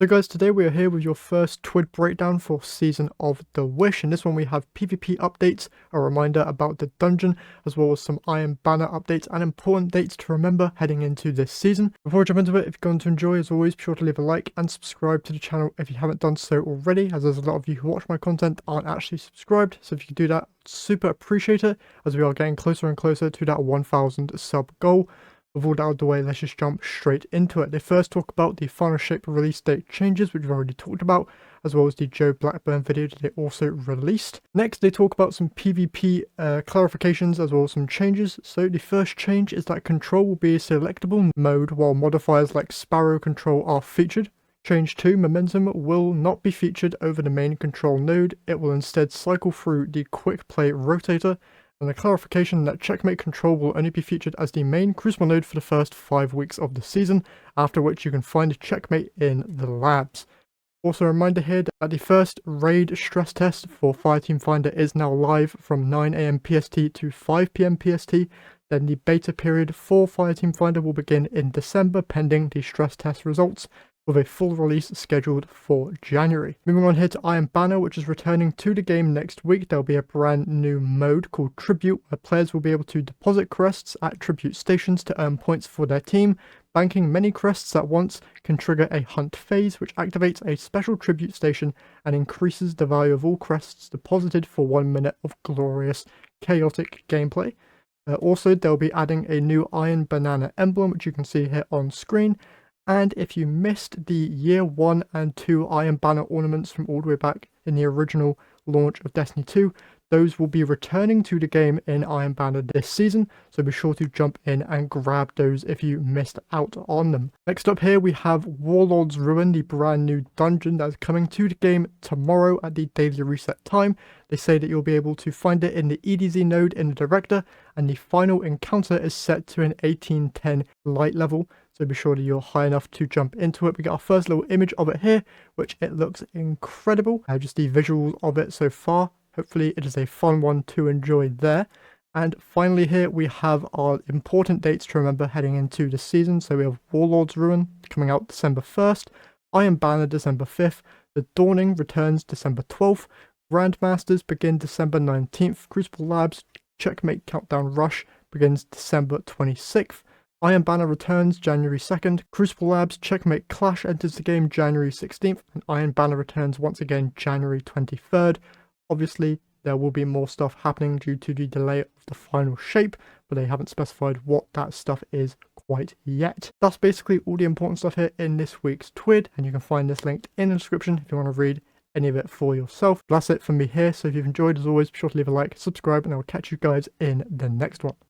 So guys, today we are here with your first TWID breakdown for Season of the Wish. In this one we have PvP updates, a reminder about the dungeon, as well as some Iron Banner updates and important dates to remember heading into this season. Before I jump into it, if you're going to enjoy, as always, be sure to leave a like and subscribe to the channel if you haven't done so already, as there's a lot of you who watch my content aren't actually subscribed. So if you could do that, I'd super appreciate it, as we are getting closer and closer to that 1000 sub goal. With all that out of the way, let's just jump straight into it. They first talk about the final shape release date changes, which we've already talked about, as well as the Joe Blackburn video that they also released. Next, they talk about some PvP clarifications, as well as some changes. So the first change is that control will be a selectable mode, while modifiers like Sparrow control are featured. Change 2, momentum will not be featured over the main control node. It will instead cycle through the quick play rotator. And a clarification that checkmate control will only be featured as the main Crucible node for the first 5 weeks of the season, after which you can find checkmate in the labs. Also a reminder here that the first raid stress test for Fireteam Finder is now live from 9 AM PST to 5 PM PST. Then the beta period for Fireteam Finder will begin in December pending the stress test results, with a full release scheduled for January. Moving on here to Iron Banner, which is returning to the game next week. There'll be a brand new mode called Tribute, where players will be able to deposit crests at tribute stations to earn points for their team. Banking many crests at once can trigger a hunt phase, which activates a special tribute station and increases the value of all crests deposited for 1 minute of glorious, chaotic gameplay. Also, they'll be adding a new Iron Banana emblem, which you can see here on screen. And if you missed the Year 1 and 2 Iron Banner ornaments from all the way back in the original launch of Destiny 2, those will be returning to the game in Iron Banner this season, so be sure to jump in and grab those if you missed out on them. Next up here we have Warlord's Ruin, the brand new dungeon that is coming to the game tomorrow at the daily reset time. They say that you'll be able to find it in the EDZ node in the director, and the final encounter is set to an 1810 light level. So be sure that you're high enough to jump into it. We got our first little image of it here, which it looks incredible. Just the visuals of it so far. Hopefully it is a fun one to enjoy there. And finally here we have our important dates to remember heading into the season. So we have Warlord's Ruin coming out December 1st, Iron Banner December 5th, The Dawning returns December 12th, Grandmasters begin December 19th, Crucible Labs Checkmate Countdown Rush begins December 26th, Iron Banner returns January 2nd, Crucible Labs Checkmate Clash enters the game January 16th, and Iron Banner returns once again January 23rd. Obviously, there will be more stuff happening due to the delay of the final shape, but they haven't specified what that stuff is quite yet. That's basically all the important stuff here in this week's TWID, and you can find this linked in the description if you want to read any of it for yourself. That's it from me here, so if you've enjoyed, as always, be sure to leave a like, subscribe, and I will catch you guys in the next one.